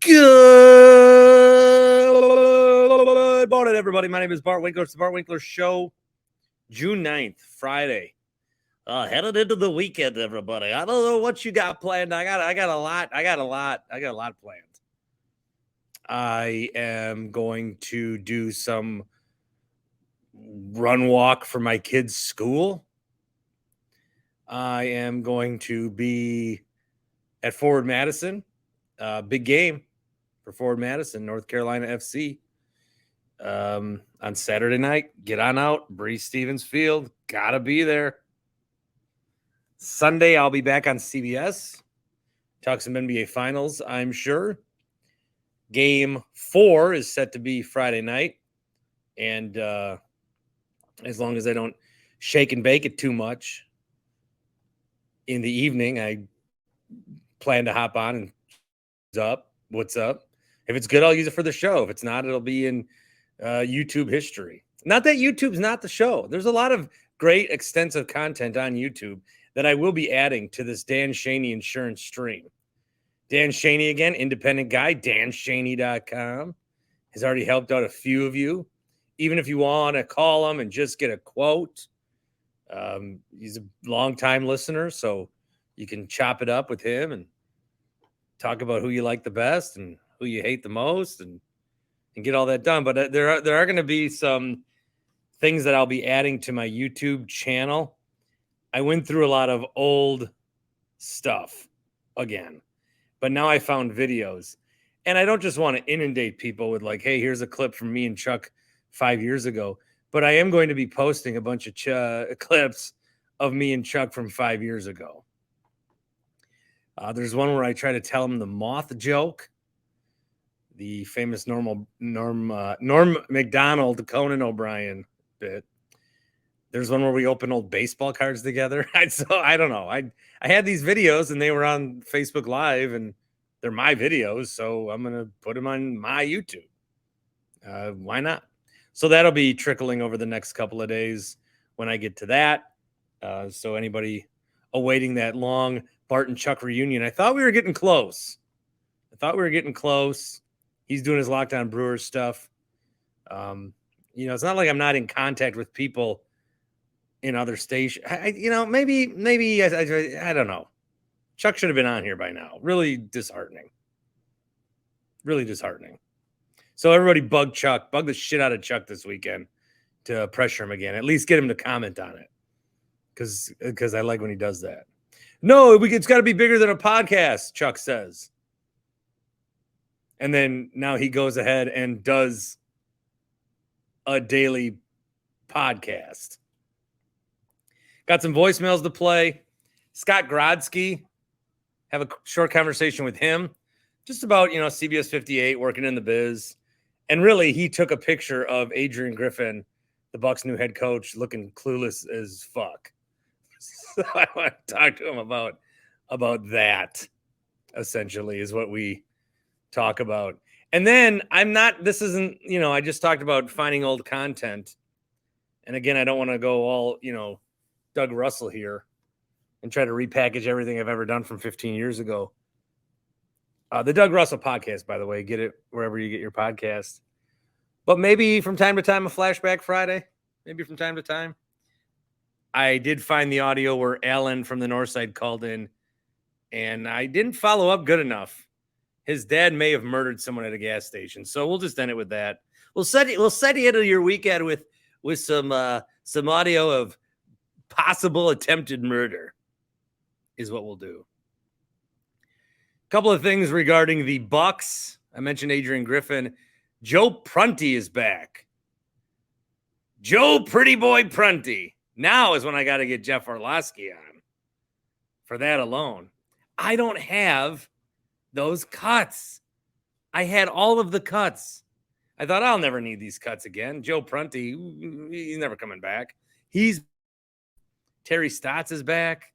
Good morning, everybody. My name is Bart Winkler. It's the Bart Winkler Show, June 9th, Friday. Headed into the weekend, everybody. I don't know what you got planned. I got a lot planned. I am going to do some run walk for my kids' school. I am going to be at Forward Madison. Big game for Forward Madison, North Carolina FC. On Saturday night, get on out, Breeze Stevens Field. Gotta be there. Sunday, I'll be back on CBS. Talk some NBA Finals, I'm sure. Game 4 is set to be Friday night. And as long as I don't shake and bake it too much in the evening, I plan to hop on and what's up. If it's good, I'll use it for the show. If it's not, it'll be in YouTube history. Not that YouTube's not the show. There's a lot of great extensive content on YouTube that I will be adding to this Dan Schani Insurance stream. Dan Schani, again, independent guy, danschani.com, has already helped out a few of you. Even if you want to call him and just get a quote, he's a longtime listener, so you can chop it up with him and talk about who you like the best and who you hate the most and get all that done. But there are going to be some things that I'll be adding to my YouTube channel. I went through a lot of old stuff again, but now I found videos. And I don't just want to inundate people with like, hey, here's a clip from me and Chuck 5 years ago. But I am going to be posting a bunch of clips of me and Chuck from 5 years ago. There's one where I try to tell him the moth joke, the famous Norm Macdonald, Conan O'Brien bit. There's one where we open old baseball cards together. So I don't know. I had these videos and they were on Facebook Live and they're my videos. So I'm going to put them on my YouTube. Why not? So that'll be trickling over the next couple of days when I get to that. So anybody awaiting that long Bart and Chuck reunion, I thought we were getting close. He's doing his Lockdown Brewers stuff. It's not like I'm not in contact with people in other stations. Maybe I don't know. Chuck should have been on here by now. Really disheartening. So everybody bug the shit out of Chuck this weekend to pressure him again. At least get him to comment on it. Because I like when he does that. No, it's got to be bigger than a podcast, Chuck says. And then now he goes ahead and does a daily podcast. Got some voicemails to play. Scott Grodsky, have a short conversation with him just about, CBS 58, working in the biz. And really, he took a picture of Adrian Griffin, the Bucks' new head coach, looking clueless as fuck. So I want to talk to him about that, essentially, is what we talk about. And then I just talked about finding old content. And again, I don't want to go all, Doug Russell here and try to repackage everything I've ever done from 15 years ago. The Doug Russell podcast, by the way, get it wherever you get your podcast. But maybe from time to time, a Flashback Friday, maybe from time to time. I did find the audio where Alan from the North Side called in, and I didn't follow up good enough. His dad may have murdered someone at a gas station, so we'll just end it with that. We'll set you into your weekend with some audio of possible attempted murder, is what we'll do. A couple of things regarding the Bucks. I mentioned Adrian Griffin. Joe Prunty is back. Joe Pretty Boy Prunty. Now is when I got to get Jeff Orlowski on for that alone. I don't have those cuts. I had all of the cuts. I thought I'll never need these cuts again. Joe Prunty, he's never coming back. Terry Stotts is back.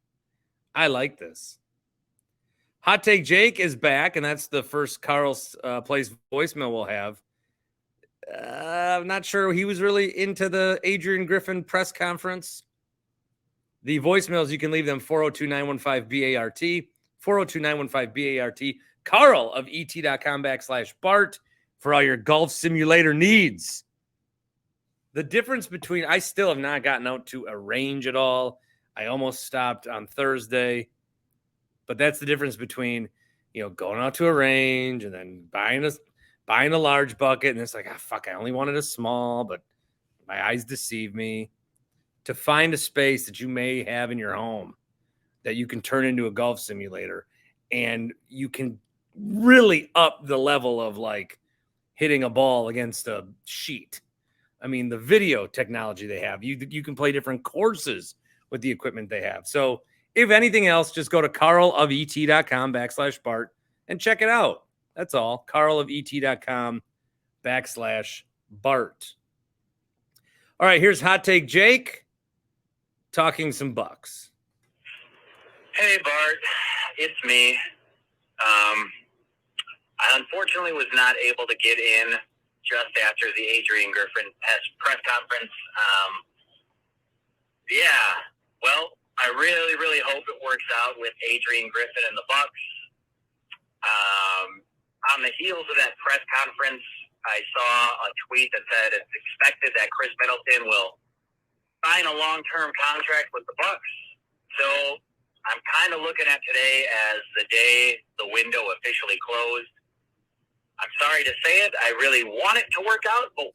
I like this. Hot Take Jake is back, and that's the first Carl's Place voicemail we'll have. I'm not sure he was really into the Adrian Griffin press conference. The voicemails, you can leave them 402-915-BART, 402-915-BART. Carl of et.com/Bart for all your golf simulator needs. The difference between, I still have not gotten out to a range at all. I almost stopped on Thursday, but that's the difference between, going out to a range and then buying a large bucket. And it's like, fuck, I only wanted a small, but my eyes deceive me. To find a space that you may have in your home that you can turn into a golf simulator, and you can really up the level of like hitting a ball against a sheet. I mean, the video technology they have, you can play different courses with the equipment they have. So if anything else, just go to carlofet.com/Bart and check it out. That's all. carlofet.com/Bart. All right, here's Hot Take Jake talking some Bucks. Hey, Bart. It's me. I unfortunately was not able to get in just after the Adrian Griffin press conference. Well, I really, really hope it works out with Adrian Griffin and the Bucks. On the heels of that press conference, I saw a tweet that said it's expected that Khris Middleton will sign a long-term contract with the Bucks. So I'm kind of looking at today as the day the window officially closed. I'm sorry to say it. I really want it to work out, but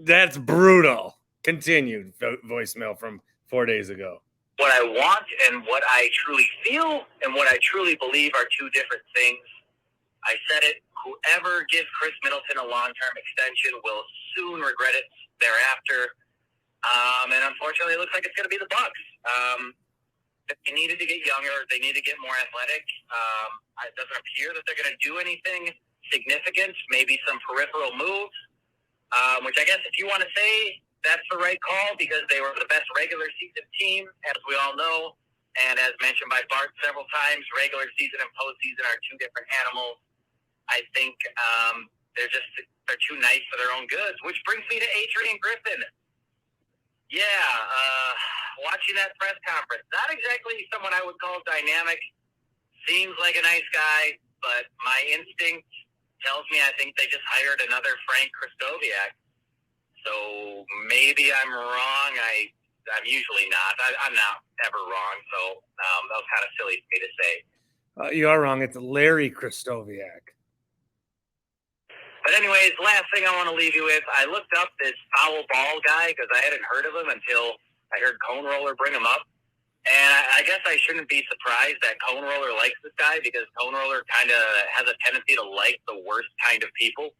that's brutal. Continued voicemail from 4 days ago. What I want and what I truly feel and what I truly believe are two different things. I said it. Whoever gives Khris Middleton a long-term extension will soon regret it thereafter. And unfortunately, it looks like it's going to be the Bucks. They needed to get younger. They need to get more athletic. It doesn't appear that they're going to do anything significant, maybe some peripheral moves, which I guess if you want to say that's the right call because they were the best regular season team, as we all know. And as mentioned by Bart several times, regular season and postseason are two different animals. I think they're too nice for their own goods, which brings me to Adrian Griffin. Watching that press conference, not exactly someone I would call dynamic. Seems like a nice guy, but my instinct tells me I think they just hired another Frank Kristoviak. So maybe I'm wrong. I'm usually not. I'm not ever wrong. So that was kind of silly for me to say. You are wrong. It's Larry Kristoviak. But anyways, last thing I want to leave you with, I looked up this foul ball guy because I hadn't heard of him until I heard Cone Roller bring him up. And I guess I shouldn't be surprised that Cone Roller likes this guy because Cone Roller kind of has a tendency to like the worst kind of people.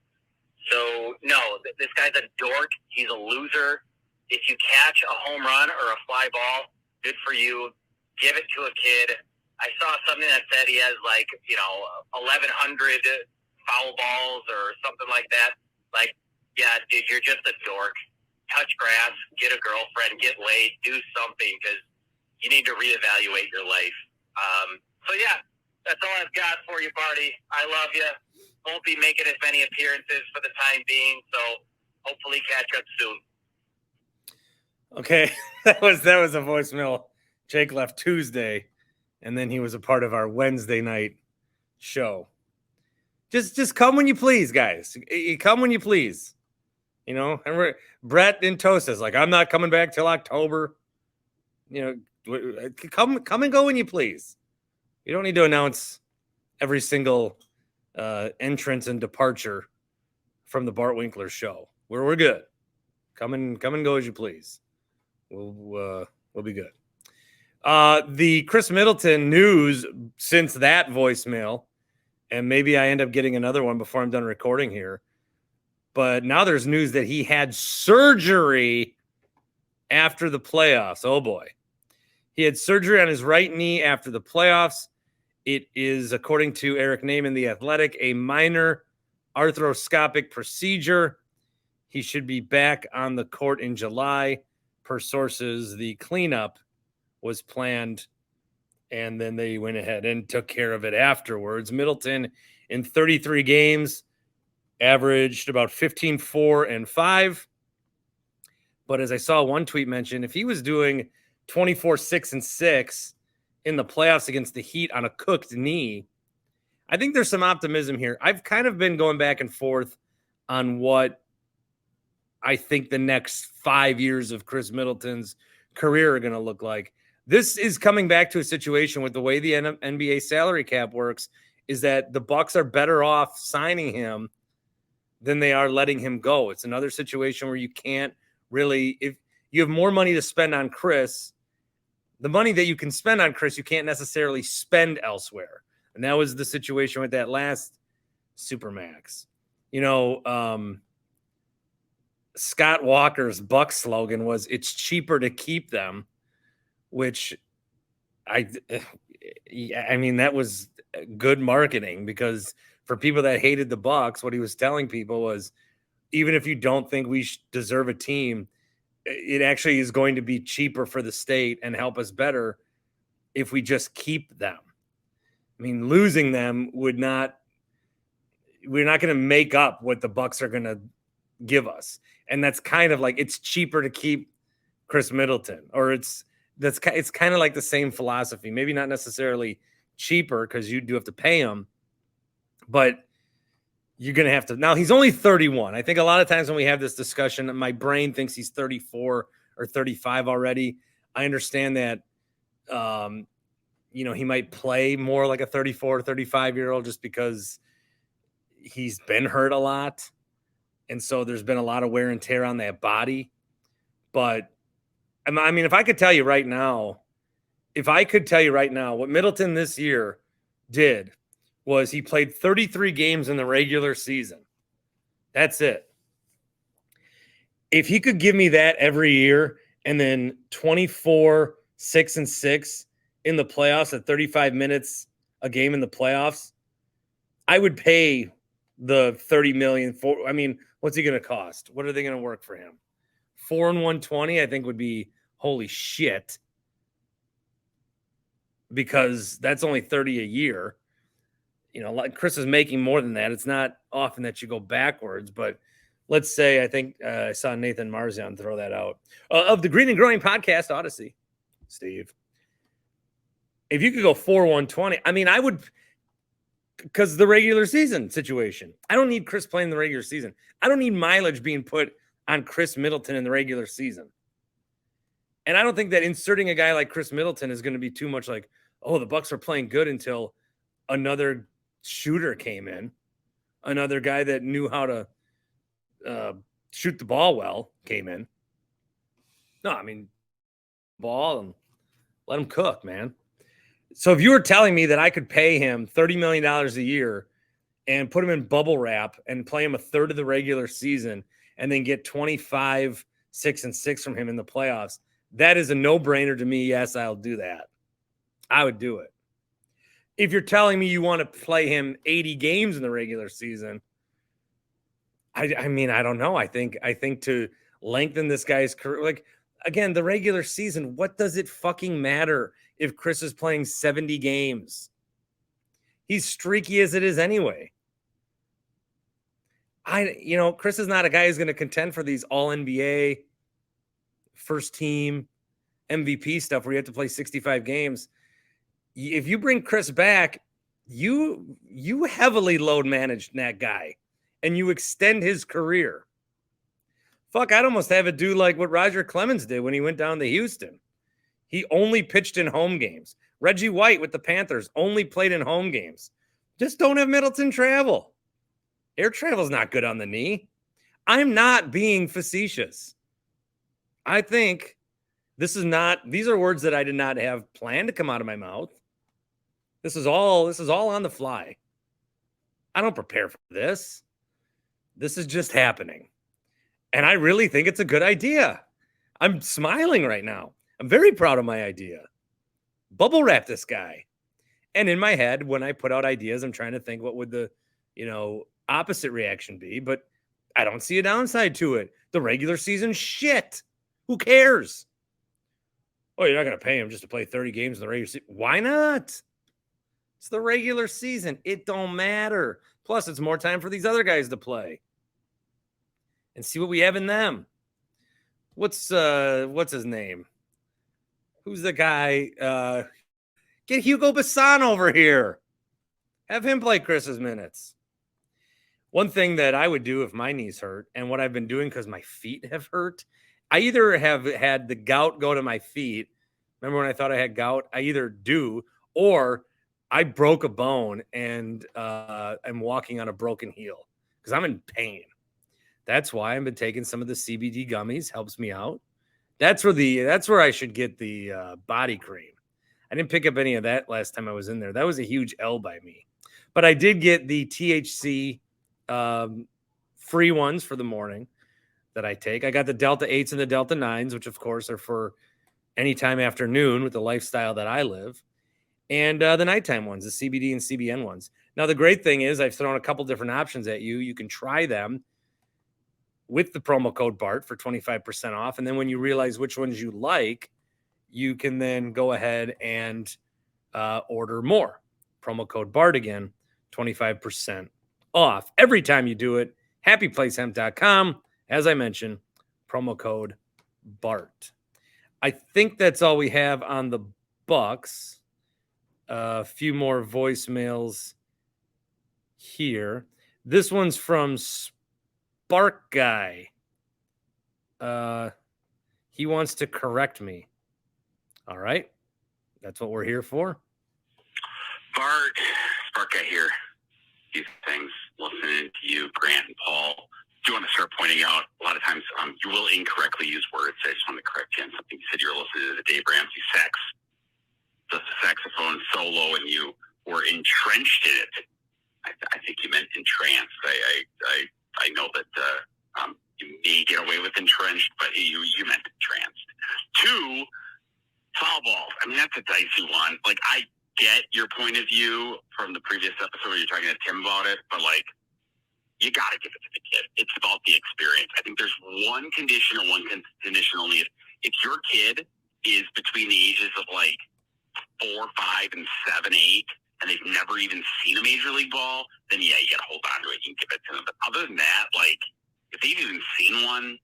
So, no, this guy's a dork. He's a loser. If you catch a home run or a fly ball, good for you. Give it to a kid. I saw something that said he has 1,100 foul balls or something like that. Like, yeah, dude, you're just a dork. Touch grass, get a girlfriend, get laid, do something because you need to reevaluate your life. That's all I've got for you, Barty. I love you. Won't be making as many appearances for the time being, so hopefully catch up soon. Okay, that was a voicemail Jake left Tuesday, and then he was a part of our Wednesday night show. Just come when you please, guys. You come when you please. And Brett in Tosa's like, I'm not coming back till October. Come and go when you please. You don't need to announce every single entrance and departure from the Bart Winkler Show. We're good. Come and go as you please. We'll be good. The Khris Middleton news since that voicemail, and maybe I end up getting another one before I'm done recording here. But now there's news that he had surgery after the playoffs. Oh boy. He had surgery on his right knee after the playoffs. It is, according to Eric Naiman, The Athletic, a minor arthroscopic procedure. He should be back on the court in July. Per sources, the cleanup was planned, and then they went ahead and took care of it afterwards. Middleton, in 33 games, averaged about 15, 4, and 5. But as I saw one tweet mention, if he was doing 24, 6, and 6 in the playoffs against the Heat on a cooked knee, I think there's some optimism here. I've kind of been going back and forth on what I think the next 5 years of Khris Middleton's career are going to look like. This is coming back to a situation with the way the NBA salary cap works, is that the Bucks are better off signing him than they are letting him go. It's another situation where you can't really, if you have more money to spend on Khris, the money that you can spend on Khris, you can't necessarily spend elsewhere. And that was the situation with that last Supermax. Scott Walker's Bucks slogan was, "It's cheaper to keep them," which I mean, that was good marketing, because for people that hated the Bucks, what he was telling people was, even if you don't think we deserve a team, it actually is going to be cheaper for the state and help us better if we just keep them. I mean, losing them we're not going to make up what the Bucks are going to give us. And that's kind of like, it's cheaper to keep Khris Middleton, or it's kind of like the same philosophy. Maybe not necessarily cheaper, because you do have to pay him, but you're going to have to. Now, he's only 31. I think a lot of times when we have this discussion, my brain thinks he's 34 or 35 already. I understand that, he might play more like a 34 or 35-year-old just because he's been hurt a lot. And so there's been a lot of wear and tear on that body. But I mean, if I could tell you right now what Middleton this year did was he played 33 games in the regular season. That's it. If he could give me that every year, and then 24, 6 and 6 in the playoffs at 35 minutes a game in the playoffs, I would pay the $30 million for. I mean, what's he going to cost? What are they going to work for him? 4 and 120, I think, would be holy shit, because that's only 30 a year. Like Khris is making more than that. It's not often that you go backwards, but let's say, I think I saw Nathan Marzion throw that out of the Green and Growing Podcast Odyssey. Steve, if you could go 4-120, I mean, I would, because the regular season situation, I don't need Khris playing the regular season. I don't need mileage being put on Khris Middleton in the regular season. And I don't think that inserting a guy like Khris Middleton is going to be too much like, oh, the Bucks are playing good until another shooter came in. Another guy that knew how to shoot the ball well came in. No, I mean, ball and let him cook, man. So if you were telling me that I could pay him $30 million a year and put him in bubble wrap and play him a third of the regular season and then get 25, 6 and 6 from him in the playoffs, that is a no-brainer to me. Yes, I'll do that. I would do it. If you're telling me you want to play him 80 games in the regular season, I mean, I don't know. I think to lengthen this guy's career, like, again, the regular season, what does it fucking matter if Khris is playing 70 games? He's streaky as it is anyway. Khris is not a guy who's going to contend for these all NBA, first team, MVP stuff where you have to play 65 games. If you bring Khris back, you heavily load manage that guy and you extend his career. Fuck, I'd almost have it do like what Roger Clemens did when he went down to Houston. He only pitched in home games. Reggie White with the Panthers only played in home games. Just don't have Middleton travel. Air travel's not good on the knee. I'm not being facetious. I think these are words that I did not have planned to come out of my mouth. This is all on the fly. I don't prepare for this. This is just happening. And I really think it's a good idea. I'm smiling right now. I'm very proud of my idea. Bubble wrap this guy. And in my head, when I put out ideas, I'm trying to think what would the, opposite reaction be, but I don't see a downside to it. The regular season, shit. Who cares? Oh, you're not going to pay him just to play 30 games in the regular season. Why not? It's the regular season. It don't matter. Plus, it's more time for these other guys to play and see what we have in them. What's his name? Who's the guy? Get Hugo Bassan over here. Have him play Chris's minutes. One thing that I would do if my knees hurt, and what I've been doing because my feet have hurt, I either have had the gout go to my feet. Remember when I thought I had gout? I either do, or I broke a bone and I'm walking on a broken heel because I'm in pain. That's why I've been taking some of the CBD gummies. Helps me out. That's where I should get the body cream. I didn't pick up any of that last time I was in there. That was a huge L by me. But I did get the THC free ones for the morning that I take. I got the Delta 8s and the Delta 9s, which of course are for anytime afternoon with the lifestyle that I live. And the nighttime ones, the CBD and CBN ones. Now, the great thing is I've thrown a couple different options at you. You can try them with the promo code BART for 25% off. And then when you realize which ones you like, you can then go ahead and order more. Promo code BART again, 25% off. Every time you do it, happyplacehemp.com. As I mentioned, promo code BART. I think that's all we have on the Bucks. A few more voicemails here. This one's from Spark Guy. He wants to correct me. All right. That's what we're here for. Bart, Spark Guy here. These things, listening to you, Grant and Paul. Do want to start pointing out a lot of times you will incorrectly use words. I just want to correct you on something. You said you were listening to the Dave Ramsey the saxophone solo, and you were entrenched in it. I think you meant entranced. I know that you may get away with entrenched, but you meant entranced. 2, foul balls. I mean, that's a dicey one. Like, I get your point of view from the previous episode where you're talking to Tim about it, but like, you got to give it to the kid. It's about the experience. I think there's one condition and one condition only. If your kid is between the ages of like 4, 5, and 7, 8, and they've never even seen a major league ball, then yeah, you got to hold on to it. You can give it to them. But other than that, like, if they've even seen one,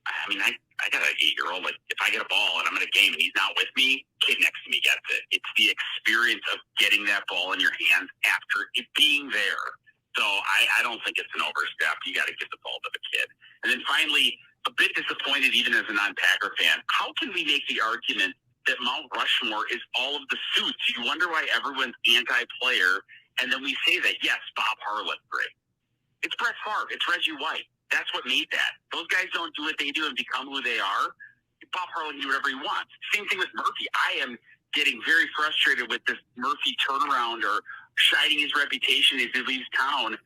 I mean, I got an 8-year-old. Like, if I get a ball and I'm in a game and he's not with me, kid next to me gets it. It's the experience of getting that ball in your hands after it being there. So I don't think it's an overstep. You got to give the ball to the kid. And then finally, a bit disappointed even as a non-Packer fan. How can we make the argument that Mount Rushmore is all of the suits? You wonder why everyone's anti-player, and then we say that, yes, Bob Harlan, great. It's Brett Favre. It's Reggie White. That's what made that. Those guys don't do what they do and become who they are. Bob Harlan can do whatever he wants. Same thing with Murphy. I am getting very frustrated with this Murphy turnaround or shining his reputation as he leaves town.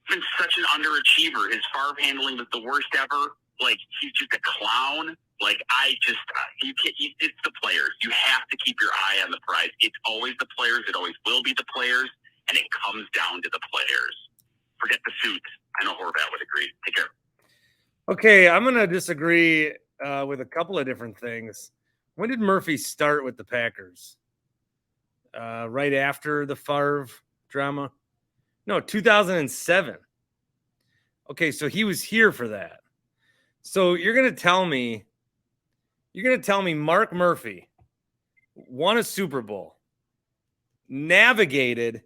He's been such an underachiever. His Favre handling was the worst ever. Like, he's just a clown. Like, it's the players. You have to keep your eye on the prize. It's always the players. It always will be the players. And it comes down to the players. Forget the suits. I know Horvat would agree. Take care. Okay, I'm going to disagree with a couple of different things. When did Murphy start with the Packers? Right after the Favre drama? No, 2007. Okay, so he was here for that. So you're going to tell me Mark Murphy won a Super Bowl, navigated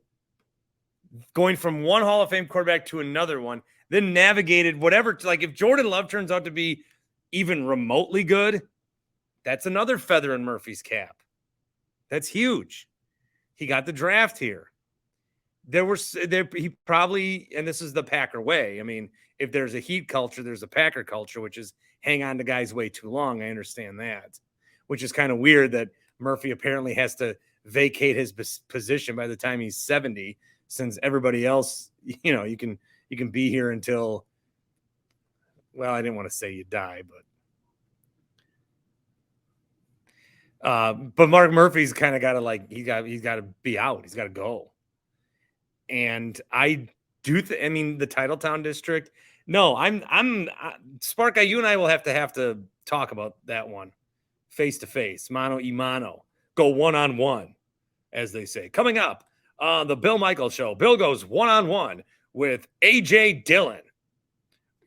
going from one Hall of Fame quarterback to another one, then navigated whatever. Like, if Jordan Love turns out to be even remotely good, that's another feather in Murphy's cap. That's huge. He got the draft here. He probably, and this is the Packer way. I mean, if there's a Heat culture, there's a Packer culture, which is hang on to guys way too long. I understand that, which is kind of weird that Murphy apparently has to vacate his position by the time he's 70, since everybody else, you know, you can be here until, well, I didn't want to say you die, but Mark Murphy's kind of got to, like, he's got to be out. He's got to go. And I do. I mean, the Titletown district. No, I'm Spark Guy. You and I will have to talk about that one face to face, mano y mano, go 1-on-1, as they say. Coming up on the Bill Michaels Show, Bill goes 1-on-1 with AJ Dillon.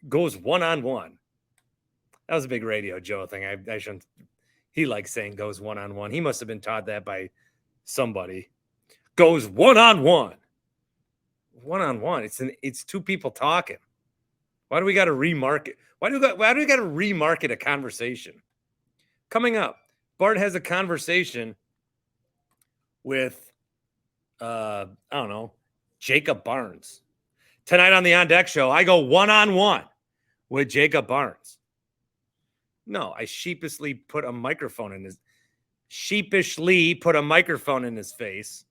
Goes 1-on-1. That was a big radio Joe thing. I shouldn't. He likes saying goes 1-on-1. He must have been taught that by somebody. Goes 1-on-1 One-on-one. It's two people talking. Why do we got to remarket? Why do we got to remarket a conversation? Coming up, Bart has a conversation with I don't know, Jacob Barnes. Tonight on the On Deck show, I go one-on-one with Jacob Barnes. No, I sheepishly put a microphone in his face.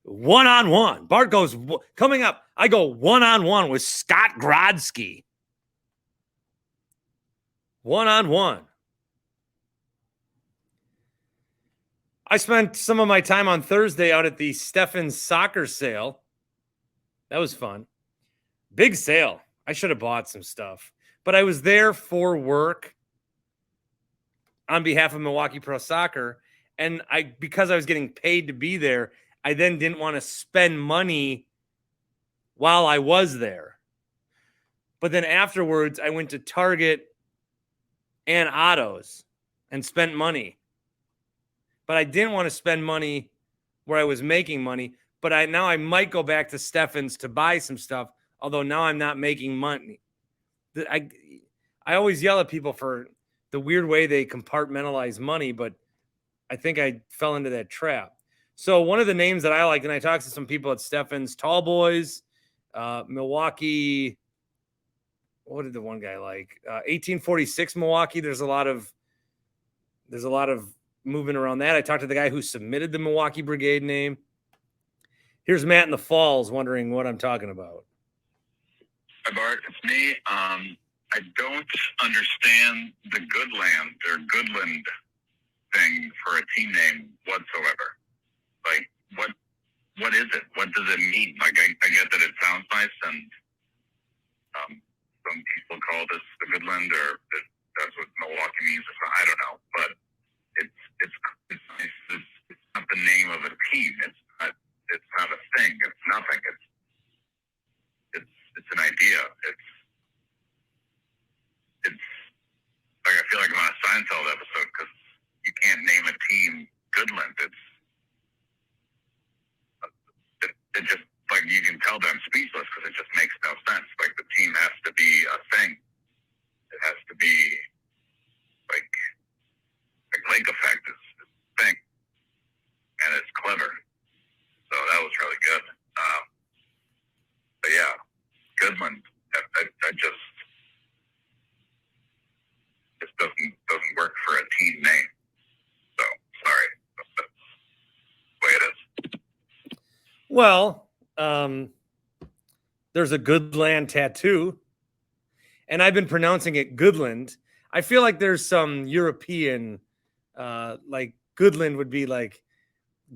One-on-one. Bart goes, coming up, I go one-on-one with Scott Grodsky. One-on-one. I spent some of my time on Thursday out at the Steffens soccer sale. That was fun. Big sale. I should have bought some stuff. But I was there for work on behalf of Milwaukee Pro Soccer. And because I was getting paid to be there, I then didn't want to spend money while I was there. But then afterwards, I went to Target and Otto's and spent money. But I didn't want to spend money where I was making money. But now I might go back to Steffens to buy some stuff, although now I'm not making money. I always yell at people for the weird way they compartmentalize money, but I think I fell into that trap. So one of the names that I like, and I talked to some people at Steffens, Tall Boys, Milwaukee. What did the one guy like? 1846 Milwaukee. There's a lot of moving around that. I talked to the guy who submitted the Milwaukee Brigade name. Here's Matt in the Falls wondering what I'm talking about. Hi, Bart. It's me. I don't understand the Goodland or Goodland thing for a team name whatsoever. Like, what is it? What does it mean? Like, I get that it sounds nice, and some people call this the Goodland, or that's what Milwaukee means. I don't know, but it's not the name of a team. It's not a thing. It's nothing. It's an idea. It's like, I feel like I'm on a Seinfeld episode because you can't name a team Goodland. It just, like, you can tell that I'm speechless because it just makes no sense. Like, the team has to be a thing. It has to be like lake effect is a thing, and it's clever. So that was really good. But yeah, Goodland. I just doesn't work for a team name. So sorry, but that's the way it is. Well, there's a Goodland tattoo, and I've been pronouncing it Goodland. I feel like there's some European, like Goodland would be like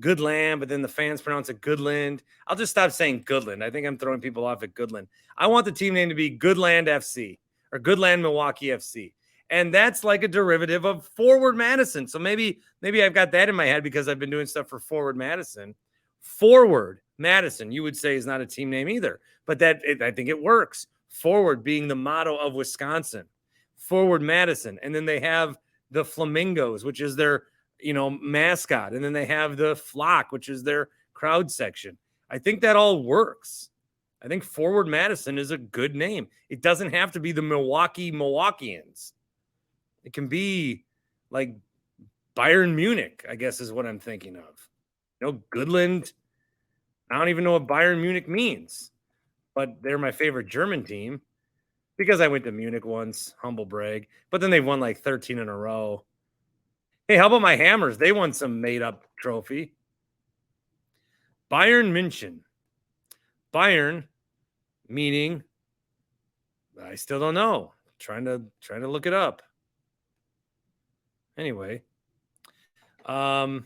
Goodland, but then the fans pronounce it Goodland. I'll just stop saying Goodland. I think I'm throwing people off at Goodland. I want the team name to be Goodland FC or Goodland Milwaukee FC. And that's like a derivative of Forward Madison. So maybe I've got that in my head because I've been doing stuff for Forward Madison. Forward Madison, you would say, is not a team name either. But I think it works. Forward being the motto of Wisconsin. Forward Madison. And then they have the Flamingos, which is their mascot. And then they have the Flock, which is their crowd section. I think that all works. I think Forward Madison is a good name. It doesn't have to be the Milwaukeeans. It can be like Bayern Munich, I guess is what I'm thinking of. Goodland. I don't even know what Bayern Munich means, but they're my favorite German team because I went to Munich once, humble brag, but then they've won like 13 in a row. Hey, how about my Hammers? They won some made-up trophy. Bayern München. Bayern, meaning, I still don't know. Trying to look it up. Anyway, Bayern.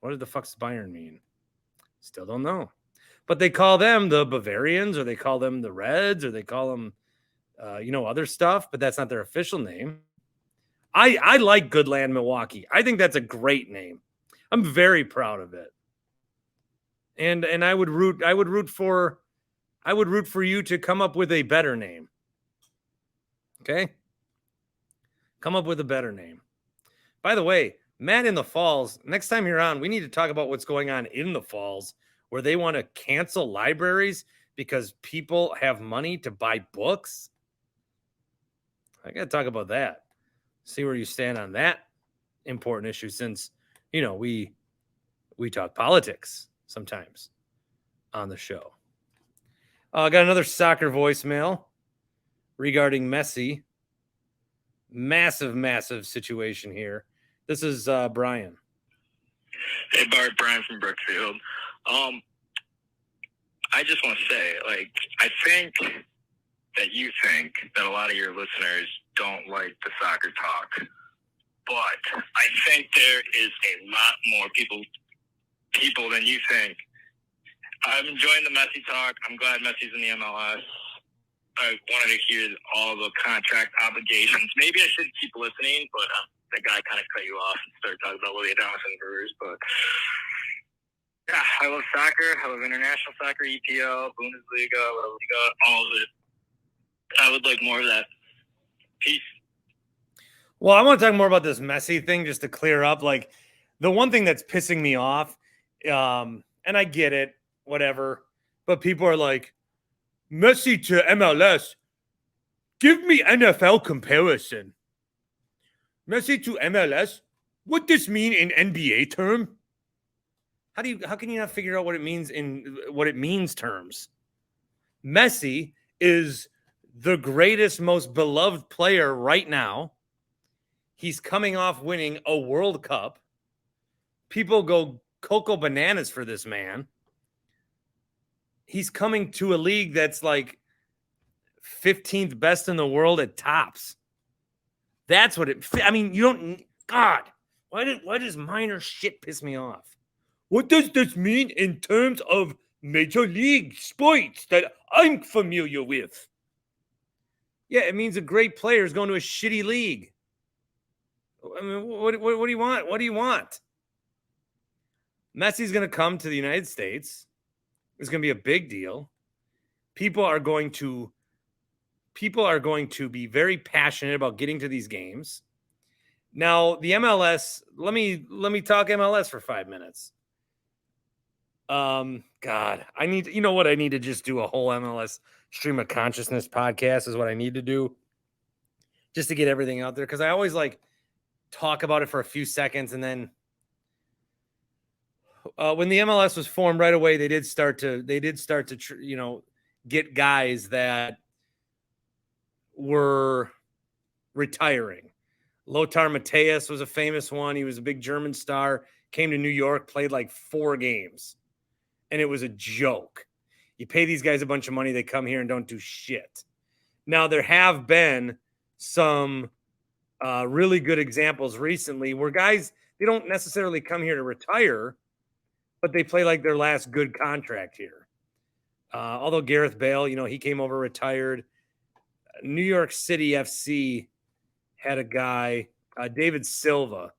What the fuck's Bayern mean? Still don't know. But they call them the Bavarians, or they call them the Reds, or they call them, other stuff, but that's not their official name. I like Goodland Milwaukee. I think that's a great name. I'm very proud of it. And I would root for you to come up with a better name. Okay? Come up with a better name. By the way, Matt in the Falls, next time you're on, we need to talk about what's going on in the Falls where they want to cancel libraries because people have money to buy books. I got to talk about that. See where you stand on that important issue, since, you know, we talk politics sometimes on the show. I got another soccer voicemail regarding Messi. Massive situation here. This is Brian. Hey, Bart, Brian from Brookfield. I just want to say, like, I think that you think that a lot of your listeners don't like the soccer talk, but I think there is a lot more people than you think. I'm enjoying the Messi talk. I'm glad Messi's in the MLS. I wanted to hear all the contract obligations. Maybe I should keep listening, but the guy kind of cut you off and started talking about Willie Adamas and Brewers. But yeah, I love soccer. I love international soccer, EPL, Bundesliga, La Liga, all of it. I would like more of that. Peace. Well, I want to talk more about this Messi thing just to clear up. Like, the one thing that's pissing me off, and I get it, whatever, but people are like, Messi to MLS, give me NFL comparison. Messi to MLS, what this mean in NBA term? How can you not figure out what it means in what it means terms? Messi is the greatest, most beloved player right now. He's coming off winning a World Cup. People go cocoa bananas for this man. He's coming to a league that's like 15th best in the world at tops. That's what I mean, you don't, God, why does minor shit piss me off? What does this mean in terms of major league sports that I'm familiar with? Yeah, it means a great player is going to a shitty league. I mean, what do you want? What do you want? Messi's going to come to the United States. It's going to be a big deal. People are going to be very passionate about getting to these games. Now, the MLS, let me talk MLS for 5 minutes. God, I need to just do a whole MLS stream of consciousness podcast is what I need to do just to get everything out there. Cause I always like talk about it for a few seconds. And then when the MLS was formed right away, they did start to get guys that were retiring. Lothar Matthäus was a famous one. He was a big German star, came to New York, played like 4 games. And it was a joke. You pay these guys a bunch of money, they come here and don't do shit. Now, there have been some really good examples recently where guys, they don't necessarily come here to retire, but they play like their last good contract here. Although Gareth Bale, he came over, retired. New York City FC had a guy, David Silva,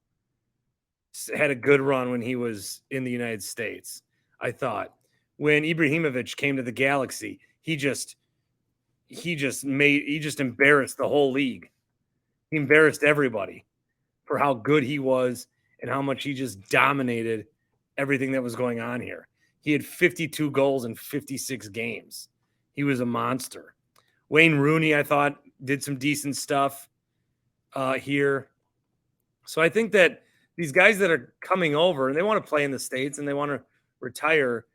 had a good run when he was in the United States. I thought when Ibrahimovic came to the Galaxy, he just embarrassed the whole league. He embarrassed everybody for how good he was and how much he just dominated everything that was going on here. He had 52 goals in 56 games. He was a monster. Wayne Rooney, I thought, did some decent stuff here. So I think that these guys that are coming over and they want to play in the States and they want to retire,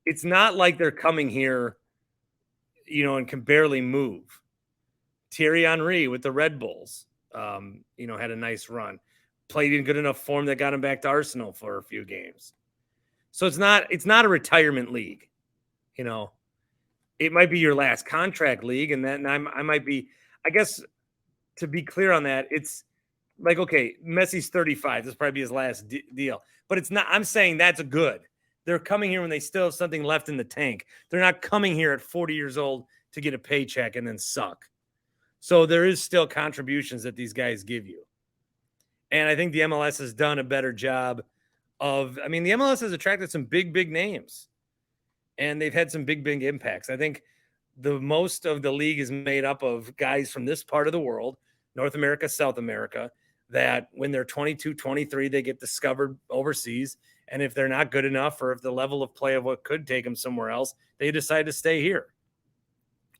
it's not like they're coming here, and can barely move. Thierry Henry with the Red Bulls, had a nice run. Played in good enough form that got him back to Arsenal for a few games. So it's not a retirement league. It might be your last contract league, and I might be, I guess, to be clear on that, it's like, okay, Messi's 35. This will probably be his last deal. But it's not, I'm saying that's good. They're coming here when they still have something left in the tank. They're not coming here at 40 years old to get a paycheck and then suck. So there is still contributions that these guys give you. And I think the MLS has done a better job the MLS has attracted some big, big names. And they've had some big, big impacts. I think the most of the league is made up of guys from this part of the world, North America, South America, that when they're 22, 23, they get discovered overseas And if they're not good enough, or if the level of play of what could take them somewhere else, they decide to stay here.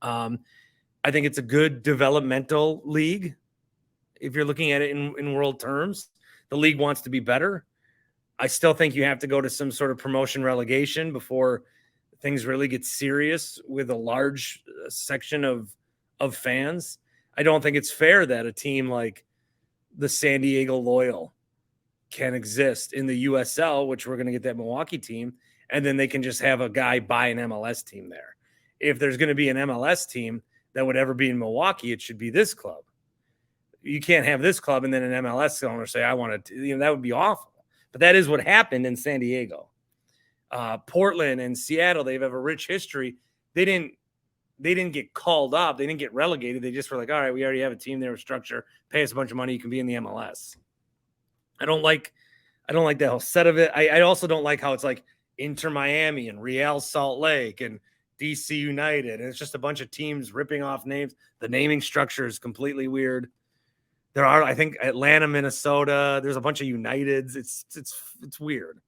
I think it's a good developmental league. If you're looking at it in world terms, the league wants to be better. I still think you have to go to some sort of promotion relegation before things really get serious with a large section of fans. I don't think it's fair that a team like the San Diego Loyal can exist in the USL, which we're going to get that Milwaukee team, and then they can just have a guy buy an MLS team there. If there's going to be an MLS team that would ever be in Milwaukee, it should be this club. You can't have this club and then an MLS owner say, I want to, that would be awful. But that is what happened in San Diego. Portland and Seattle, they have a rich history. They didn't get called up. They didn't get relegated. They just were like, all right, we already have a team there with structure. Pay us a bunch of money. You can be in the MLS. I don't like that whole set of it. I also don't like how it's like Inter Miami and Real Salt Lake and DC United. And it's just a bunch of teams ripping off names. The naming structure is completely weird. There are, I think, Atlanta, Minnesota. There's a bunch of Uniteds. It's weird.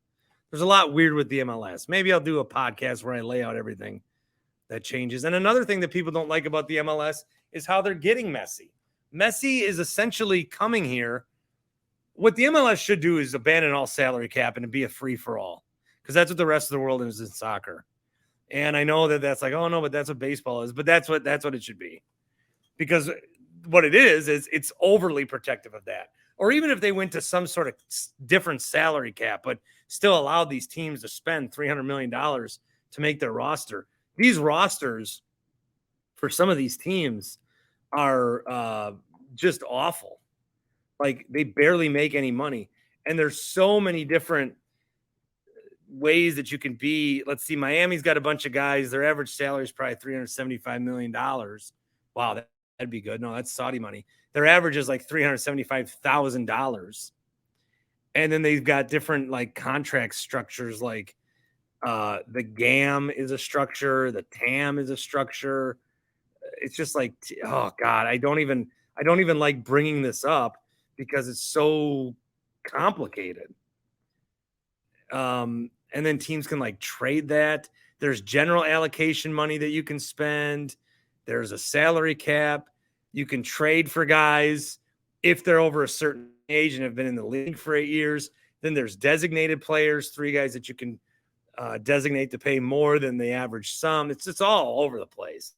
There's a lot weird with the MLS. Maybe I'll do a podcast where I lay out everything that changes. And another thing that people don't like about the MLS is how they're getting Messi. Messi is essentially coming here. What the MLS should do is abandon all salary cap and be a free-for-all, because that's what the rest of the world is in soccer. And I know that that's like, oh, no, but that's what baseball is. But that's what it should be. Because what it is it's overly protective of that. Or even if they went to some sort of different salary cap, but still allowed these teams to spend $300 million to make their roster. These rosters for some of these teams are just awful. Like, they barely make any money. And there's so many different ways that you can be. Let's see, Miami's got a bunch of guys. Their average salary is probably $375 million. Wow, that'd be good. No, that's Saudi money. Their average is like $375,000. And then they've got different like contract structures, like the GAM is a structure, the TAM is a structure. It's just like, oh God, I don't even like bringing this up because it's so complicated. And then teams can like trade that. There's general allocation money that you can spend. There's a salary cap. You can trade for guys if they're over a certain age and have been in the league for 8 years. Then there's designated players, 3 guys that you can designate to pay more than the average sum. It's all over the place.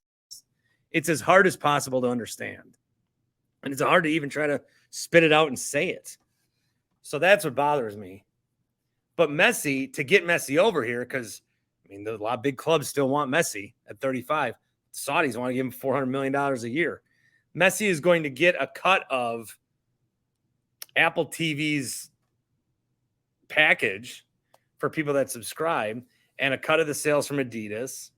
It's as hard as possible to understand. And it's hard to even try to spit it out and say it. So that's what bothers me. But Messi, to get Messi over here, because, I mean, a lot of big clubs still want Messi at 35. Saudis want to give him $400 million a year. Messi is going to get a cut of Apple TV's package for people that subscribe and a cut of the sales from Adidas.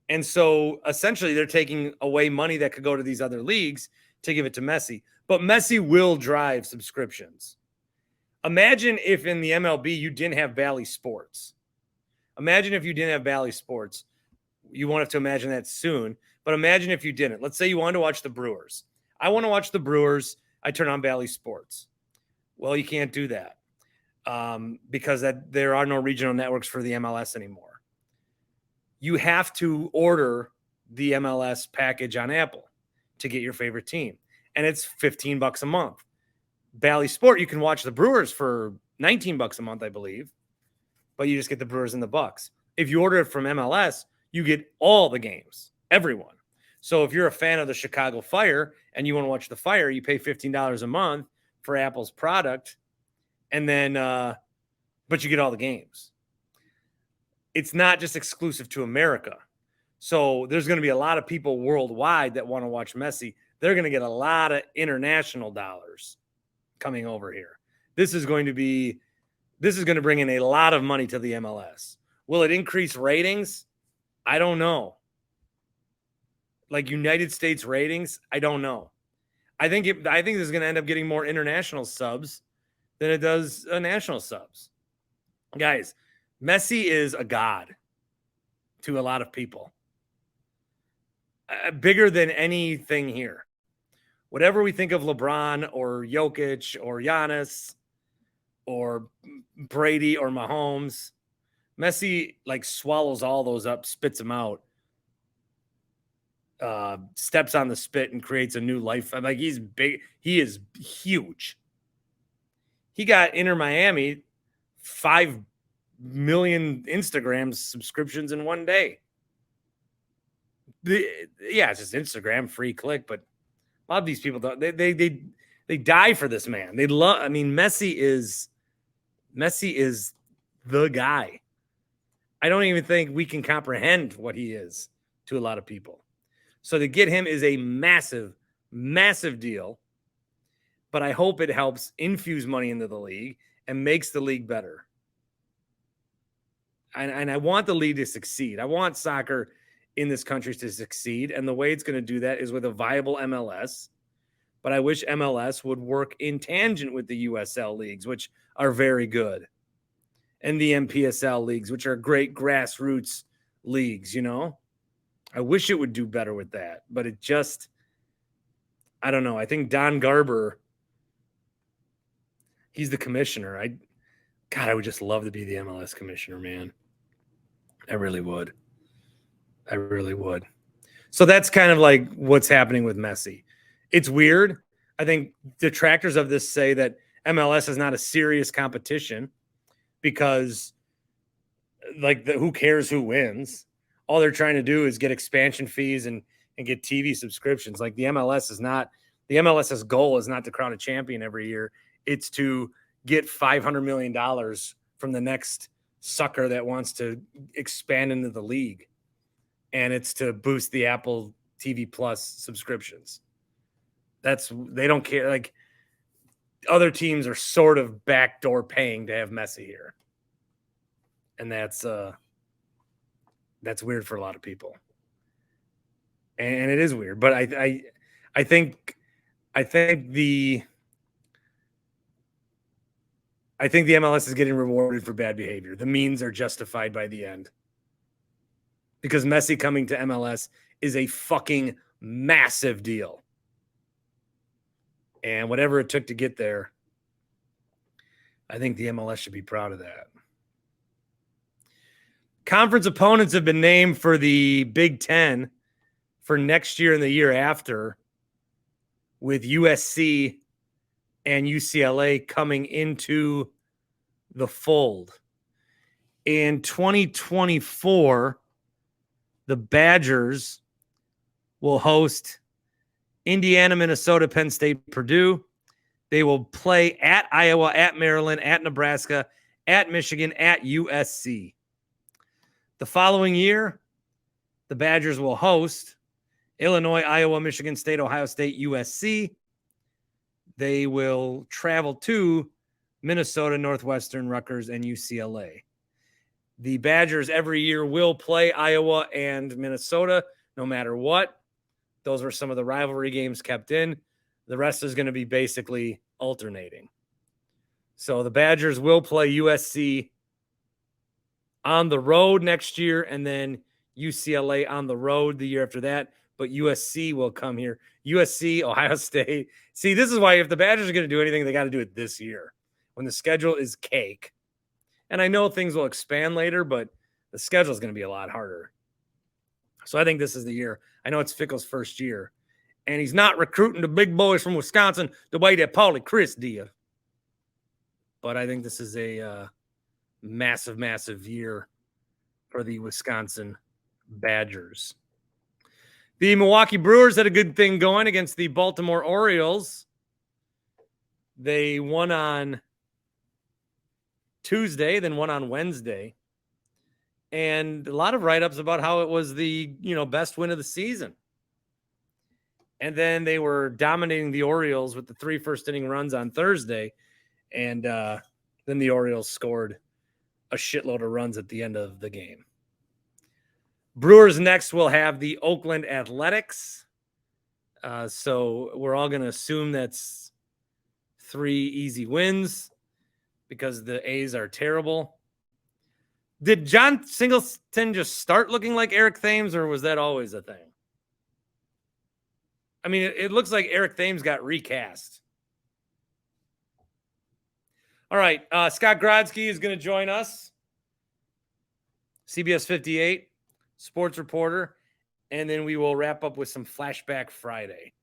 And so essentially they're taking away money that could go to these other leagues to give it to Messi. But Messi will drive subscriptions. Imagine if in the MLB you didn't have Bally Sports. Imagine if you didn't have Bally Sports. You won't have to imagine that soon. But imagine if you didn't. Let's say you wanted to watch the Brewers. I want to watch the Brewers. I turn on Bally Sports. Well, you can't do that because there are no regional networks for the MLS anymore. You have to order the MLS package on Apple to get your favorite team. And it's $15 a month. Bally Sport, you can watch the Brewers for $19 a month, I believe. But you just get the Brewers and the Bucks. If you order it from MLS, you get all the games, everyone. So if you're a fan of the Chicago Fire and you want to watch the Fire, you pay $15 a month for Apple's product, and then, but you get all the games. It's not just exclusive to America. So there's going to be a lot of people worldwide that want to watch Messi. They're going to get a lot of international dollars coming over here. This is going to bring in a lot of money to the MLS. Will it increase ratings? I don't know. Like United States ratings, I don't know. I think this is going to end up getting more international subs than it does national subs. Guys, Messi is a god to a lot of people. Bigger than anything here. Whatever we think of LeBron or Jokic or Giannis, or Brady or Mahomes. Messi like swallows all those up, spits them out, steps on the spit and creates a new life. I'm like, he's big. He is huge. He got Inter Miami 5 million Instagram subscriptions in one day. Yeah, it's just Instagram, free click, but a lot of these people don't. They die for this man. They love. I mean, Messi is the guy. I don't even think we can comprehend what he is to a lot of people. So to get him is a massive, massive deal. But I hope it helps infuse money into the league and makes the league better. And I want the league to succeed. I want soccer in this country to succeed. And the way it's going to do that is with a viable MLS. But I wish MLS would work in tangent with the USL leagues, which are very good. And the MPSL leagues, which are great grassroots leagues, you know? I wish it would do better with that. But it just, I don't know. I think Don Garber, he's the commissioner. I would just love to be the MLS commissioner, man. I really would. I really would. So that's kind of like what's happening with Messi. It's weird. I think detractors of this say that MLS is not a serious competition because, like, who cares who wins? All they're trying to do is get expansion fees and get TV subscriptions. Like, the MLS's goal is not to crown a champion every year. It's to get $500 million from the next sucker that wants to expand into the league. And it's to boost the Apple TV Plus subscriptions. They don't care. Like, other teams are sort of backdoor paying to have Messi here. And that's weird for a lot of people. And it is weird, but I think the MLS is getting rewarded for bad behavior. The means are justified by the end. Because Messi coming to MLS is a fucking massive deal. And whatever it took to get there, I think the MLS should be proud of that. Conference opponents have been named for the Big Ten for next year and the year after, with USC and UCLA coming into the fold. In 2024, the Badgers will host Indiana, Minnesota, Penn State, Purdue. They will play at Iowa, at Maryland, at Nebraska, at Michigan, at USC. The following year, the Badgers will host Illinois, Iowa, Michigan State, Ohio State, USC. They will travel to Minnesota, Northwestern, Rutgers, and UCLA. The Badgers every year will play Iowa and Minnesota no matter what. Those were some of the rivalry games kept in. The rest is going to be basically alternating. So the Badgers will play USC on the road next year and then UCLA on the road the year after that. But USC will come here. USC, Ohio State. See, this is why if the Badgers are going to do anything, they got to do it this year when the schedule is cake. And I know things will expand later, but the schedule is going to be a lot harder. So I think this is the year. I know it's Fickle's first year, and he's not recruiting the big boys from Wisconsin the way that Paulie Chris did. But I think this is a massive, massive year for the Wisconsin Badgers. The Milwaukee Brewers had a good thing going against the Baltimore Orioles. They won on Tuesday, then won on Wednesday. And a lot of write-ups about how it was the, best win of the season. And then they were dominating the Orioles with the 3 first-inning runs on Thursday. And then the Orioles scored a shitload of runs at the end of the game. Brewers next will have the Oakland Athletics. So we're all going to assume that's 3 easy wins because the A's are terrible. Did John Singleton just start looking like Eric Thames, or was that always a thing? I mean, it looks like Eric Thames got recast. All right. Scott Grodzki is going to join us. CBS 58, sports reporter. And then we will wrap up with some Flashback Friday.